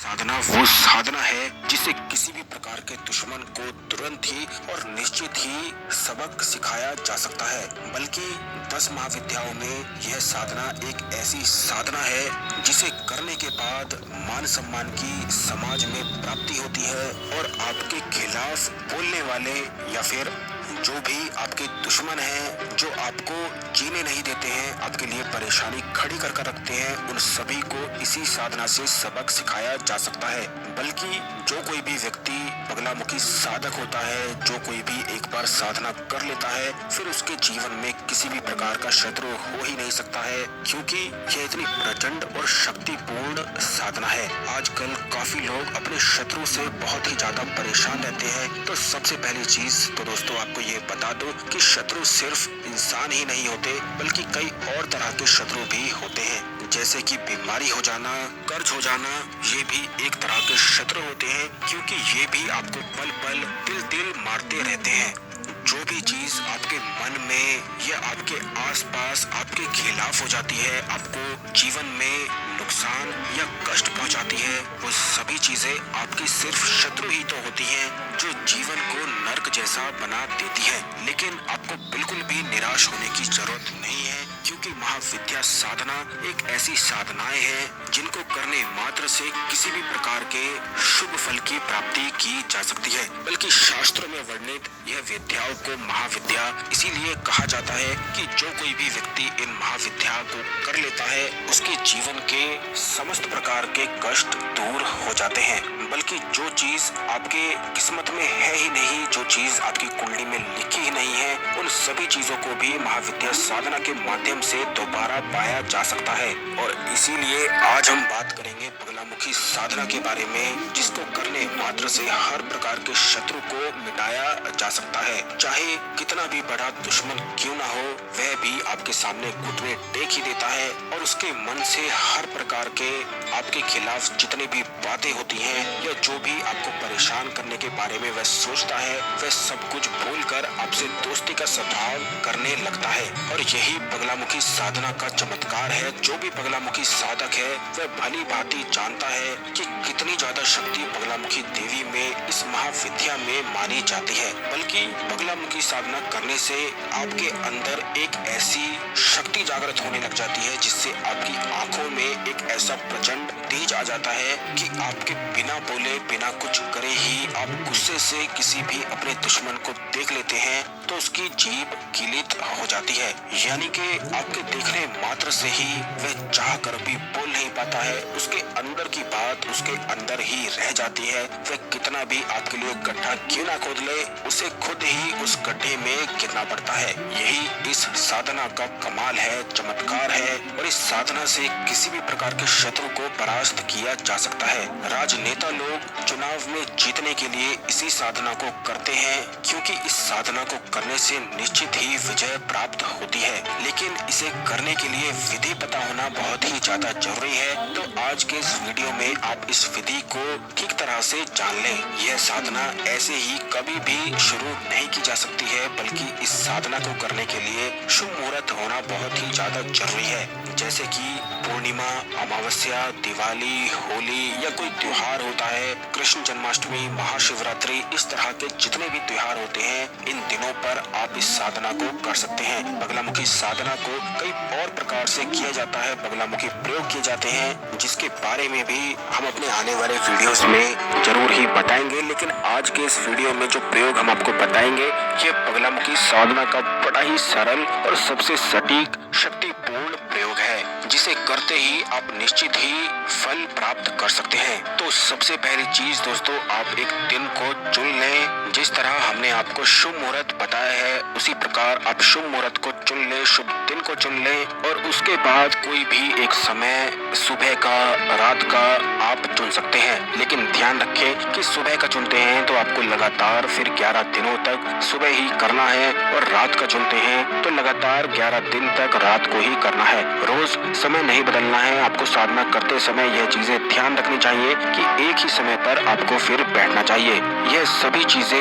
साधना वो साधना है जिसे किसी भी प्रकार के दुश्मन को तुरंत ही और निश्चित ही सबक सिखाया जा सकता है। बल्कि 10 महाविद्याओं में यह साधना एक ऐसी साधना है जिसे करने के बाद मान सम्मान की समाज में प्राप्ति होती है और आपके खिलाफ बोलने वाले या फिर जो भी आपके दुश्मन हैं, जो आपको जीने नहीं देते हैं, आपके लिए परेशानी खड़ी कर रखते हैं, उन सभी को इसी साधना से सबक सिखाया जा सकता है। बल्कि जो कोई भी व्यक्ति बगलामुखी साधक होता है, जो कोई भी एक बार साधना कर लेता है, फिर उसके जीवन में किसी भी प्रकार का शत्रु हो ही नहीं सकता है, क्योंकि यह इतनी प्रचंड और शक्तिपूर्ण साधना है। आजकल काफी लोग अपने शत्रु से बहुत ही ज्यादा परेशान रहते हैं। तो सबसे पहली चीज तो दोस्तों आपको ये बता दो कि शत्रु सिर्फ इंसान ही नहीं होते, बल्कि कई और तरह के शत्रु भी होते हैं। जैसे कि बीमारी हो जाना, कर्ज हो जाना, ये भी एक तरह के शत्रु होते हैं, क्योंकि ये भी आपको पल पल तिल मारते रहते हैं। जो भी चीज आपके मन में या आपके आसपास आपके खिलाफ हो जाती है, आपको जीवन में नुकसान या कष्ट पहुंचाती है, वो सभी चीजें आपकी सिर्फ शत्रु ही तो होती हैं, जो जीवन को नर्क जैसा बना देती है। लेकिन आपको बिल्कुल भी निराश होने की जरूरत नहीं है, क्योंकि महाविद्या साधना एक ऐसी साधनाएं हैं जिनको करने मात्र से किसी भी प्रकार के शुभ फल की प्राप्ति की जा सकती है। बल्कि शास्त्रों में वर्णित यह विद्याओं को महाविद्या इसीलिए कहा जाता है कि जो कोई भी व्यक्ति इन महाविद्या को कर लेता है, उसके जीवन के समस्त प्रकार के कष्ट दूर हो जाते हैं। बल्कि जो चीज आपके किस्मत में है ही नहीं, जो चीज आपकी कुंडली में लिखी ही नहीं है, उन सभी चीजों को भी महाविद्या साधना के माध्यम से दोबारा पाया जा सकता है। और इसीलिए आज हम बात करेंगे बगलामुखी साधना के बारे में, जिसको करने मात्र से हर प्रकार के शत्रु को मिटाया जा सकता है। चाहे कितना भी बड़ा दुश्मन क्यों ना हो, वह भी आपके सामने घुटने टेक ही देता है और उसके मन से हर प्रकार के आपके खिलाफ जितनी भी बातें होती हैं या जो भी आपको परेशान करने के बारे में वह सोचता है, वह सब कुछ भूलकर आपसे दोस्ती का सद्भाव करने लगता है। और यही बगलामुखी साधना का चमत्कार है। जो भी बगलामुखी साधक है, वह भली भांति जानता है कि कितनी ज्यादा शक्ति बगलामुखी देवी में, इस महाविद्या में मानी जाती है। बल्कि बगलामुखी साधना करने से आपके अंदर एक ऐसी शक्ति जागृत होने लग जाती है, जिससे आपकी आंखों में एक ऐसा प्रचंड तेज आ जाता है कि आपके बिना बोले बिना कुछ करे ही आप गुस्से से किसी भी अपने दुश्मन को देख लेते हैं तो उसकी जीभ गिलित हो जाती है। यानी कि आपके देखने मात्र से ही वह चाह कर भी बोल नहीं पाता है, उसके अंदर की बात उसके अंदर ही रह जाती है। वह कितना भी आपके लिए गड्ढा क्यों ना खोद ले, उसे खुद ही उस गड्ढे में गिरना पड़ता है। यही इस साधना का कमाल है, चमत्कार है। और इस साधना से किसी भी प्रकार के शत्रु को परास्त किया जा सकता है। राजनेता लोग चुनाव में जीतने के लिए इसी साधना को करते हैं, क्योंकि इस साधना को करने से निश्चित ही विजय प्राप्त होती है। लेकिन इसे करने के लिए विधि पता होना बहुत ही ज्यादा जरूरी है। तो आज के इस वीडियो में आप इस विधि को ठीक तरह से जान लें। यह साधना ऐसे ही कभी भी शुरू नहीं की जा सकती है, बल्कि इस साधना को करने के लिए शुभ मुहूर्त होना बहुत ही ज्यादा जरूरी है। जैसे कि पूर्णिमा, अमावस्या, दिवाली, होली या कोई त्योहार होता है, कृष्ण जन्माष्टमी, महाशिवरात्रि, इस तरह के जितने भी त्योहार होते हैं, इन दिनों पर आप इस साधना को कर सकते हैं। बगलामुखी साधना को कई और प्रकार से किया जाता है, बगलामुखी प्रयोग किए जाते हैं, जिसके बारे में भी हम अपने आने वाले वीडियोस में जरूर ही बताएंगे। लेकिन आज के इस वीडियो में जो प्रयोग हम आपको बताएंगे, ये बगलामुखी साधना का बड़ा ही सरल और सबसे सटीक शक्तिपूर्ण प्रयोग है, जिसे करते ही आप निश्चित ही फल प्राप्त कर सकते हैं। तो सबसे पहली चीज दोस्तों, आप एक दिन को चुन लें। जिस तरह हमने आपको शुभ मुहूर्त बताया है, उसी प्रकार आप शुभ मुहूर्त को चुन लें, शुभ दिन को चुन लें। और उसके बाद कोई भी एक समय, सुबह का, रात का आप चुन सकते हैं। लेकिन ध्यान रखें कि सुबह का चुनते हैं तो आपको लगातार फिर 11 दिनों तक सुबह ही करना है, और रात का चुनते हैं तो लगातार 11 दिन तक रात को ही करना है। रोज समय नहीं बदलना है। आपको साधना करते समय यह चीजें ध्यान रखनी चाहिए कि एक ही समय पर आपको फिर बैठना चाहिए। यह सभी चीजें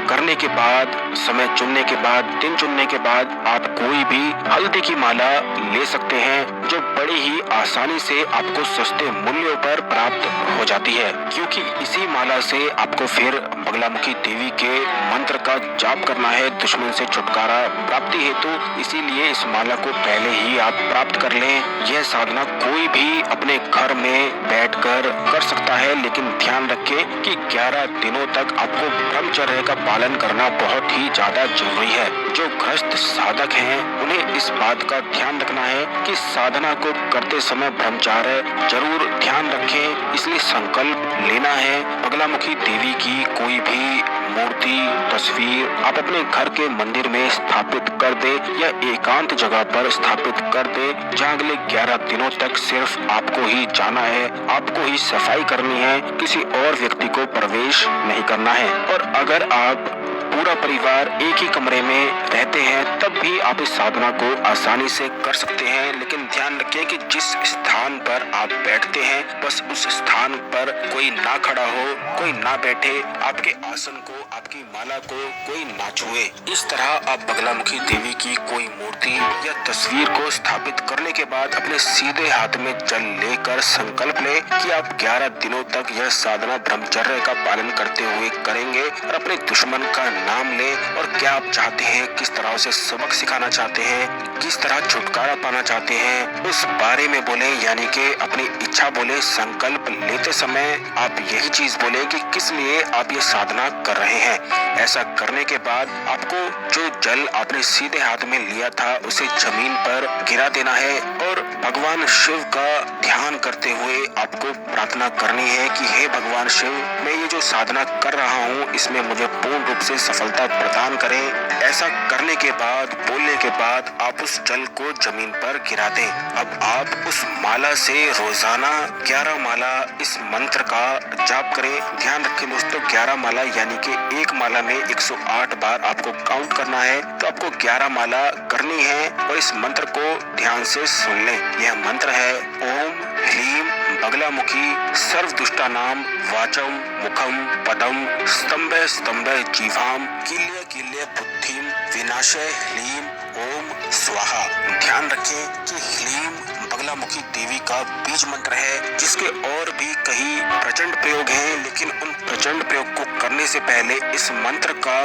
करने के बाद, समय चुनने के बाद, दिन चुनने के बाद आप कोई भी हल्दी की माला ले सकते हैं। जो बड़ी ही आसानी से आपको सस्ते मूल्यों पर प्राप्त हो जाती है, क्योंकि इसी माला से आपको फिर बगलामुखी देवी के मंत्र का जाप करना है दुश्मन से छुटकारा प्राप्ति हेतु। इसीलिए इस माला को पहले ही आप प्राप्त कर लें। यह साधना कोई भी अपने घर में बैठकर कर सकता है, लेकिन ध्यान रखें कि 11 दिनों तक आपको ब्रह्मचर्य का पालन करना बहुत ही ज्यादा जरूरी है। जो गृहस्थ साधक हैं उन्हें इस बात का ध्यान रखना है कि साधना को करते समय ब्रह्मचर्य जरूर ध्यान रखें। इसलिए संकल्प लेना है बगलामुखी देवी की कोई भी मूर्ति तस्वीर आप अपने घर के मंदिर में स्थापित कर दे या एकांत जगह पर स्थापित कर दे, जहाँ अगले 11 दिनों तक सिर्फ आपको ही जाना है, आपको ही सफाई करनी है, किसी और व्यक्ति को प्रवेश नहीं करना है। और अगर आप पूरा परिवार एक ही कमरे में रहते हैं तब भी आप इस साधना को आसानी से कर सकते हैं, लेकिन ध्यान रखें कि जिस स्थान पर आप बैठते हैं बस उस स्थान पर कोई ना खड़ा हो, कोई ना बैठे, आपके आसन को, आपकी माला को कोई ना छुए। इस तरह आप बगलामुखी देवी की कोई मूर्ति या तस्वीर को स्थापित करने के बाद अपने सीधे हाथ में जल लेकर संकल्प ले कि आप 11 दिनों तक यह साधना ब्रह्मचर्य का पालन करते हुए करेंगे और अपने दुश्मन का नाम ले और क्या आप चाहते हैं, किस तरह से सबक सिखाना चाहते हैं, किस तरह छुटकारा पाना चाहते हैं, उस बारे में बोले, यानी कि अपनी इच्छा बोले। संकल्प लेते समय आप यही चीज बोले कि किस लिए आप ये साधना कर रहे हैं। ऐसा करने के बाद आपको जो जल आपने सीधे हाथ में लिया था उसे जमीन पर गिरा देना है और भगवान शिव का ध्यान करते हुए आपको प्रार्थना करनी है कि हे भगवान शिव, मैं ये जो साधना कर रहा हूँ इसमें मुझे पूर्ण रूप से सफलता प्रदान करें। ऐसा करने के बाद, बोलने के बाद आप उस जल को जमीन पर गिरा दें। अब आप उस माला से रोजाना 11 माला इस मंत्र का जाप करें। ध्यान रखें दोस्तों, 11 माला यानी कि एक माला में 108 बार आपको काउंट करना है, तो आपको 11 माला करनी है और इस मंत्र को ध्यान से सुन लें। यह मंत्र है ओम ह्रीम बगलामुखी सर्वदुष्टानाम वाचम मुखम पदम स्तंभे स्तंभे जीवाम किल्य किल्य बुद्धिम विनाशय ह्रीम ओम स्वाहा। ध्यान रखें कि ह्रीम बगलामुखी देवी का बीज मंत्र है, जिसके और भी कई प्रचंड प्रयोग हैं, लेकिन उन प्रचंड प्रयोग को करने से पहले इस मंत्र का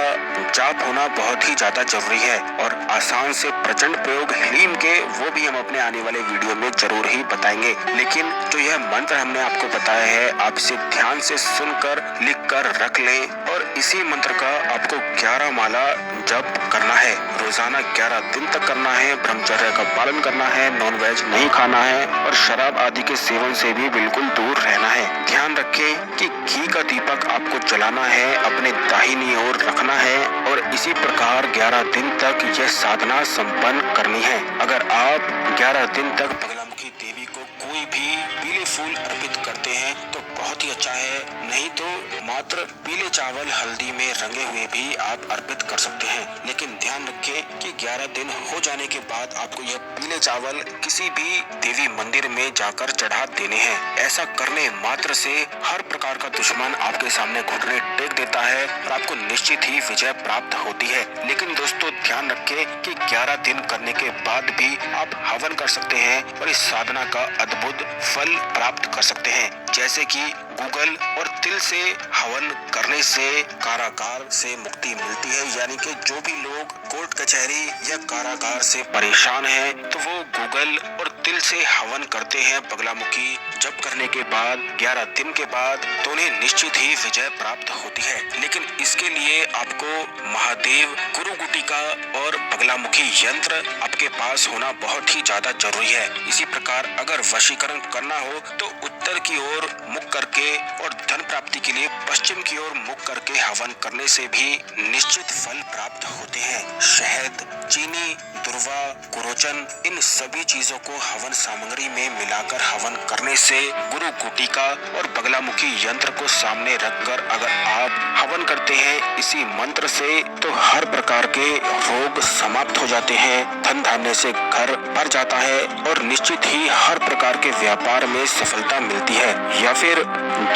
जाप होना बहुत ही ज्यादा जरूरी है। और आसान से प्रचंड प्रयोग ह्रीम के वो भी हम अपने आने वाले वीडियो में जरूर ही बताएंगे, लेकिन जो यह मंत्र हमने आपको बताया है आप इसे ध्यान से सुनकर लिख कर रख लें और इसी मंत्र का आपको 11 माला जप करना है। रोजाना 11 दिन तक करना है, ब्रह्मचर्य का पालन करना है, नॉनवेज नहीं खाना है और शराब आदि के सेवन से भी बिल्कुल दूर रहना है। ध्यान रखें कि घी का दीपक आपको जलाना है, अपने दाहिनी ओर रखना है और इसी प्रकार 11 दिन तक यह साधना संपन्न करनी है। अगर आप 11 दिन तक बगलामुखी देवी को कोई भी पीले फूल अर्पित करते हैं तो बहुत ही अच्छा है, नहीं तो मात्र पीले चावल हल्दी में रंगे हुए भी आप अर्पित कर सकते हैं। लेकिन ध्यान रखें कि 11 दिन हो जाने के बाद आपको यह पीले चावल किसी भी देवी मंदिर में जाकर चढ़ा देने हैं। ऐसा करने मात्र से हर प्रकार का दुश्मन आपके सामने घुटने टेक देता है और आपको निश्चित ही विजय प्राप्त होती है। लेकिन दोस्तों ध्यान रखें कि 11 दिन करने के बाद भी आप हवन कर सकते हैं और इस साधना का अद्भुत फल प्राप्त कर सकते हैं। जैसे कि गूगल और तिल से हवन करने से कारागार से मुक्ति मिलती है, यानी कि जो भी लोग कोर्ट कचहरी या कारागार से परेशान हैं तो वो गूगल और तिल से हवन करते हैं बगलामुखी जप करने के बाद 11 दिन के बाद, तो उन्हें निश्चित ही विजय प्राप्त होती है। लेकिन इसके लिए आपको महादेव गुरु गुटिका और बगलामुखी यंत्र आपके पास होना बहुत ही ज्यादा जरूरी है। इसी प्रकार अगर वशीकरण करना हो तो उत्तर की ओर मुख करके और धन प्राप्ति के लिए पश्चिम की ओर मुख करके हवन करने से भी निश्चित फल प्राप्त होते हैं। शहद, चीनी, दुर्वा, कुरोचन, इन सभी चीजों को हवन सामग्री में मिलाकर हवन करने से गुरु गुटिका और बगलामुखी यंत्र को सामने रखकर अगर आप हवन करते हैं इसी मंत्र से, तो हर प्रकार के रोग समाप्त हो जाते हैं, धन धान्य से घर भर जाता है और निश्चित ही हर प्रकार के व्यापार में सफलता मिलती है। या फिर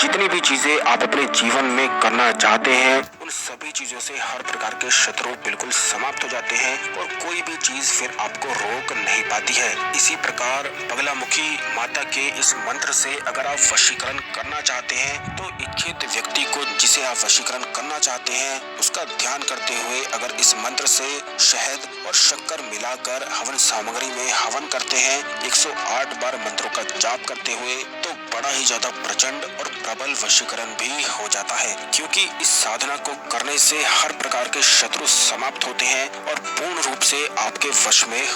जितनी भी चीजें आप अपने जीवन में करना चाहते हैं उन सभी चीजों से हर प्रकार के शत्रु बिल्कुल समाप्त हो जाते हैं और कोई भी चीज फिर आपको रोक नहीं पाती है। इसी प्रकार बगलामुखी माता के इस मंत्र से अगर आप वशीकरण करना चाहते हैं तो इच्छित व्यक्ति को जिसे आप वशीकरण करना चाहते हैं उसका ध्यान करते हुए अगर इस मंत्र से शहद और शक्कर मिलाकर हवन सामग्री में हवन करते हैं 108 बार मंत्रों का जाप करते हुए तो बड़ा ही ज्यादा प्रचंड और प्रबल वशीकरण भी हो जाता है, क्योंकि इस साधना को करने से हर प्रकार के शत्रु समाप्त होते हैं और पूर्ण रूप से आपके वश में